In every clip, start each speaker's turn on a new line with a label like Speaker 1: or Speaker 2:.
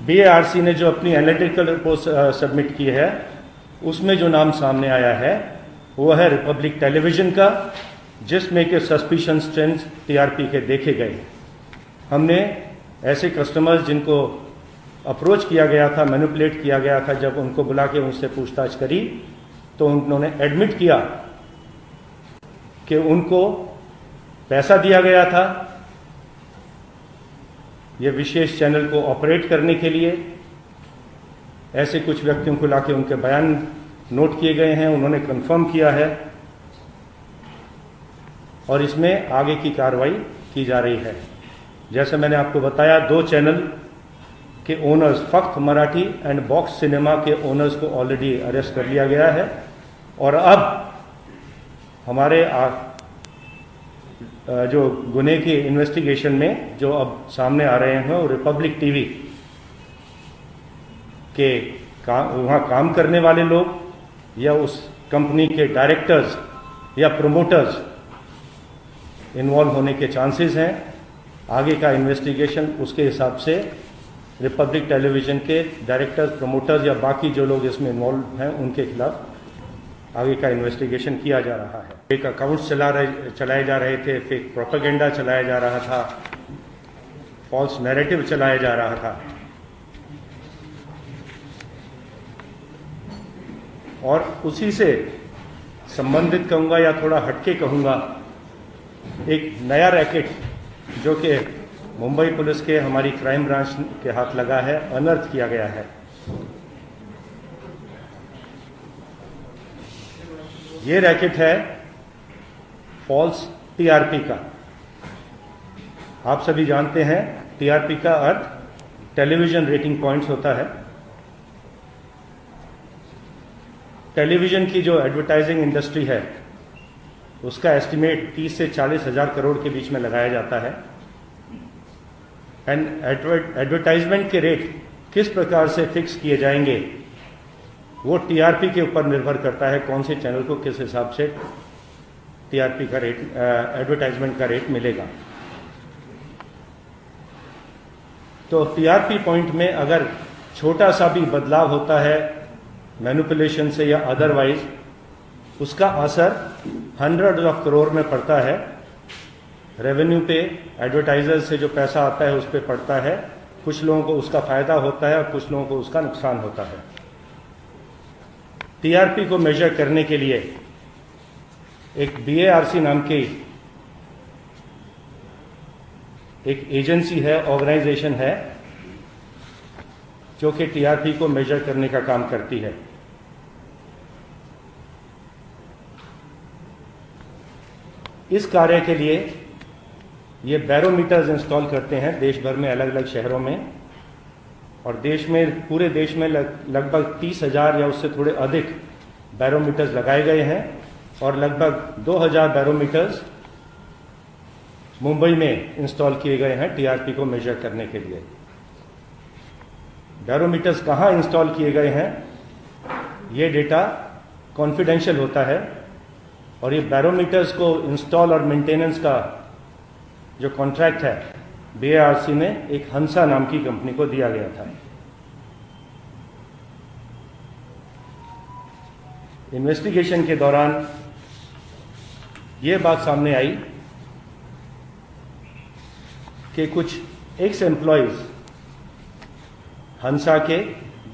Speaker 1: BARC ने जो अपनी एनालिटिकल रिपोर्ट सबमिट की है उसमें जो नाम सामने आया है वो है रिपब्लिक टेलीविजन का, जिसमें के सस्पिशन ट्रेंड्स टीआरपी के देखे गए। हमने ऐसे कस्टमर्स जिनको अप्रोच किया गया था, मैनिपुलेट किया गया था, जब उनको बुला के उनसे पूछताछ करी तो उन्होंने एडमिट किया कि उनको पैसा दिया गया था ये विशेष चैनल को ऑपरेट करने के लिए। ऐसे कुछ व्यक्तियों को लाके उनके बयान नोट किए गए हैं, उन्होंने कंफर्म किया है और इसमें आगे की कार्रवाई की जा रही है। जैसे मैंने आपको बताया, 2 चैनल के ओनर्स, फक्त मराठी एंड बॉक्स सिनेमा के ओनर्स को ऑलरेडी अरेस्ट कर लिया गया है और अब हमारे जो गुने की इन्वेस्टिगेशन में जो अब सामने आ रहे हैं वो रिपब्लिक टीवी के वहाँ काम करने वाले लोग या उस कंपनी के डायरेक्टर्स या प्रोमोटर्स इन्वॉल्व होने के चांसेस हैं। आगे का इन्वेस्टिगेशन उसके हिसाब से रिपब्लिक टेलीविजन के डायरेक्टर्स, प्रोमोटर्स या बाकी जो लोग इसमें इन्वॉल्व हैं उनके खिलाफ आगे का इन्वेस्टिगेशन किया जा रहा है। फेक अकाउंट्स चलाए जा रहे थे, फेक प्रोपेगेंडा चलाया जा रहा था, फॉल्स नैरेटिव चलाया जा रहा था और उसी से संबंधित कहूँगा या थोड़ा हटके कहूँगा, एक नया रैकेट जो कि मुंबई पुलिस के हमारी क्राइम ब्रांच के हाथ लगा है, अनर्थ किया गया है। ये रैकेट है फॉल्स टीआरपी का। आप सभी जानते हैं टीआरपी का अर्थ टेलीविजन रेटिंग पॉइंट्स होता है। टेलीविजन की जो एडवर्टाइजिंग इंडस्ट्री है उसका एस्टिमेट 30 से 40 हजार करोड़ के बीच में लगाया जाता है एंड एडवर्टाइजमेंट के रेट किस प्रकार से फिक्स किए जाएंगे वो टीआरपी के ऊपर निर्भर करता है, कौन से चैनल को किस हिसाब से टीआरपी का रेट, एडवर्टाइजमेंट का रेट मिलेगा। तो टीआरपी पॉइंट में अगर छोटा सा भी बदलाव होता है मैनिपुलेशन से या अदरवाइज, उसका असर हंड्रेड्स ऑफ करोड़ में पड़ता है। रेवेन्यू पे, एडवर्टाइजर से जो पैसा आता है उस पर पड़ता है। कुछ लोगों को उसका फायदा होता है और कुछ लोगों को उसका नुकसान होता है। टीआरपी को मेजर करने के लिए एक बीएआरसी नाम की एक एजेंसी है, ऑर्गेनाइजेशन है जो कि टीआरपी को मेजर करने का काम करती है। इस कार्य के लिए ये बैरोमीटर्स इंस्टॉल करते हैं देश भर में, अलग अलग शहरों में, और देश में, पूरे देश में लगभग 30,000 या उससे थोड़े अधिक बैरोमीटर्स लगाए गए हैं और लगभग 2,000 बैरोमीटर्स मुंबई में इंस्टॉल किए गए हैं टीआरपी को मेजर करने के लिए। बैरोमीटर्स कहाँ इंस्टॉल किए गए हैं ये डेटा कॉन्फिडेंशियल होता है और ये बैरोमीटर्स को इंस्टॉल और मेंटेनेंस का जो कॉन्ट्रैक्ट है बीएआरसी ने एक हंसा नाम की कंपनी को दिया गया था। इन्वेस्टिगेशन के दौरान ये बात सामने आई कि कुछ एक्स एम्प्लॉयज हंसा के,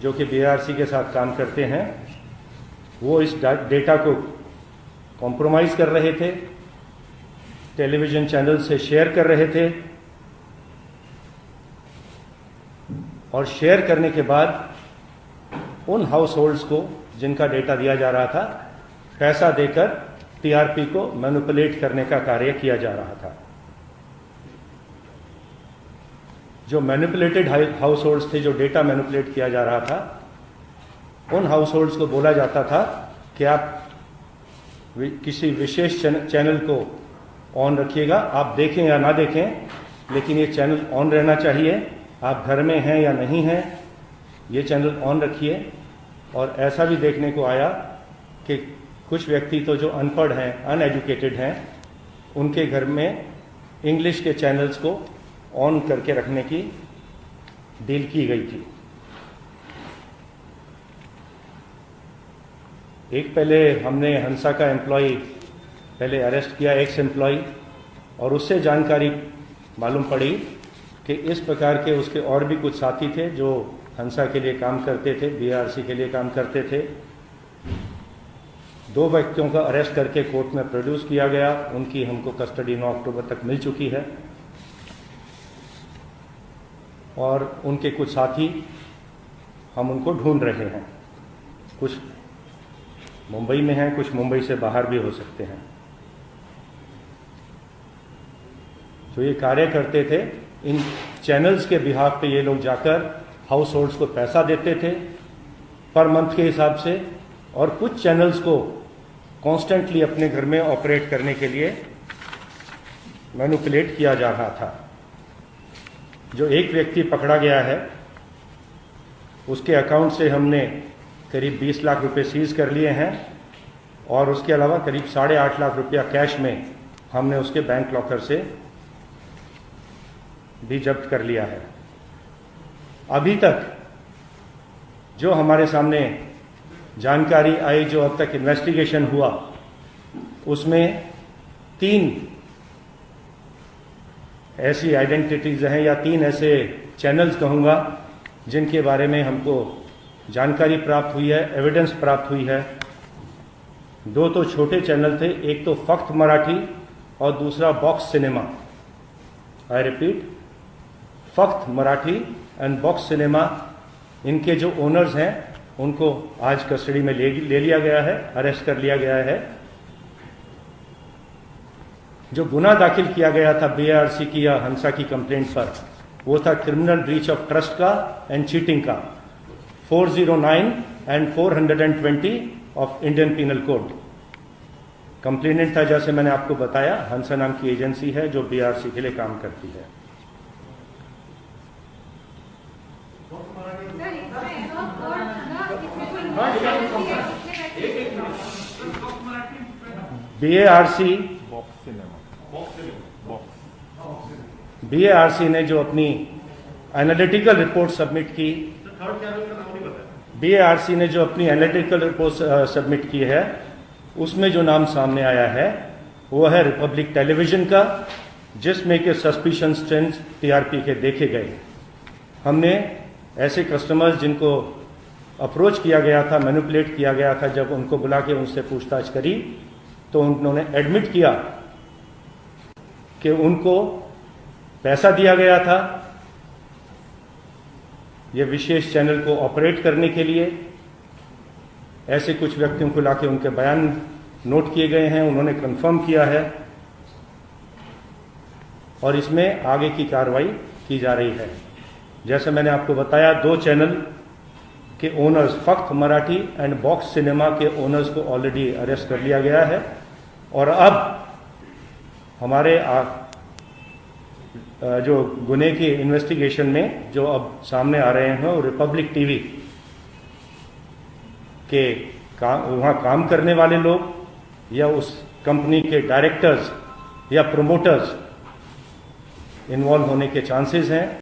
Speaker 1: जो कि बीएआरसी के साथ काम करते हैं, वो इस डेटा को कॉम्प्रोमाइज कर रहे थे, टेलीविजन चैनल से शेयर कर रहे थे और शेयर करने के बाद उन हाउस होल्ड्स को जिनका डेटा दिया जा रहा था पैसा देकर टीआरपी को मैनिपुलेट करने का कार्य किया जा रहा था। जो मैनिपुलेटेड हाउस होल्ड्स थे, जो डेटा मैनिपुलेट किया जा रहा था, उन हाउस होल्ड्स को बोला जाता था कि आप किसी विशेष चैनल को ऑन रखिएगा, आप देखें या ना देखें, लेकिन ये चैनल ऑन रहना चाहिए। आप घर में हैं या नहीं हैं, ये चैनल ऑन रखिए। और ऐसा भी देखने को आया कि कुछ व्यक्ति तो जो अनपढ़ हैं, अनएजुकेटेड हैं, उनके घर में इंग्लिश के चैनल्स को ऑन करके रखने की डील की गई थी। एक पहले हमने हंसा का एम्प्लॉय पहले अरेस्ट किया, एक्स एम्प्लॉय, और उससे जानकारी मालूम पड़ी कि इस प्रकार के उसके और भी कुछ साथी थे जो हंसा के लिए काम करते थे, बीआरसी के लिए काम करते थे। 2 व्यक्तियों का अरेस्ट करके कोर्ट में प्रोड्यूस किया गया। उनकी हमको कस्टडी 9 अक्टूबर तक मिल चुकी है और उनके कुछ साथी हम उनको ढूंढ रहे हैं। कुछ मुंबई में हैं, कुछ मुंबई से बाहर भी हो सकते हैं। जो ये कार्य करते थे, इन चैनल्स के बिहाफ पे ये लोग जाकर हाउस होल्ड्स को पैसा देते थे पर मंथ के हिसाब से, और कुछ चैनल्स को कॉन्स्टेंटली अपने घर में ऑपरेट करने के लिए मैनिपुलेट किया जा रहा था। जो एक व्यक्ति पकड़ा गया है, उसके अकाउंट से हमने करीब 20 लाख रुपए सीज कर लिए हैं और उसके अलावा करीब 8.5 लाख रुपया कैश में हमने उसके बैंक लॉकर से भी जब्त कर लिया है। अभी तक जो हमारे सामने जानकारी आई, जो अब तक इन्वेस्टिगेशन हुआ, उसमें 3 ऐसी आइडेंटिटीज हैं या 3 ऐसे चैनल्स कहूँगा जिनके बारे में हमको जानकारी प्राप्त हुई है, एविडेंस प्राप्त हुई है। 2 तो छोटे चैनल थे, एक तो फक्त मराठी और दूसरा बॉक्स सिनेमा। आई रिपीट, फक्त मराठी एंड बॉक्स सिनेमा। इनके जो ओनर्स हैं उनको आज कस्टडी में ले लिया गया है, अरेस्ट कर लिया गया है। जो गुना दाखिल किया गया था बीआरसी की या हंसा की कंप्लेंट पर, वो था क्रिमिनल ब्रीच ऑफ ट्रस्ट का एंड चीटिंग का, 409 and 420 of Indian penal code. Complainant था, जैसे मैंने आपको बताया, हंसा नाम की एजेंसी है जो बीआरसी के लिए काम करती है। बीएआरसी ने जो अपनी एनालिटिकल रिपोर्ट सबमिट की, बीएआरसी ने जो अपनी एनालिटिकल रिपोर्ट सबमिट की है, उसमें जो नाम सामने आया है वो है रिपब्लिक टेलीविजन का, जिसमें के सस्पिशन ट्रेंड्स टीआरपी के देखे गए। हमने ऐसे कस्टमर्स जिनको अप्रोच किया गया था, मैनिपुलेट किया गया था, जब उनको बुला के उनसे पूछताछ करी तो उन्होंने एडमिट किया कि उनको पैसा दिया गया था ये विशेष चैनल को ऑपरेट करने के लिए। ऐसे कुछ व्यक्तियों को लाके उनके बयान नोट किए गए हैं, उन्होंने कंफर्म किया है और इसमें आगे की कार्रवाई की जा रही है। जैसे मैंने आपको बताया, 2 चैनल के ओनर्स, फक्त मराठी एंड बॉक्स सिनेमा के ओनर्स को ऑलरेडी अरेस्ट कर लिया गया है और अब हमारे जो गुने की इन्वेस्टिगेशन में जो अब सामने आ रहे हैं, वो रिपब्लिक टीवी के वहाँ काम करने वाले लोग या उस कंपनी के डायरेक्टर्स या प्रमोटर्स इन्वॉल्व होने के चांसेस हैं।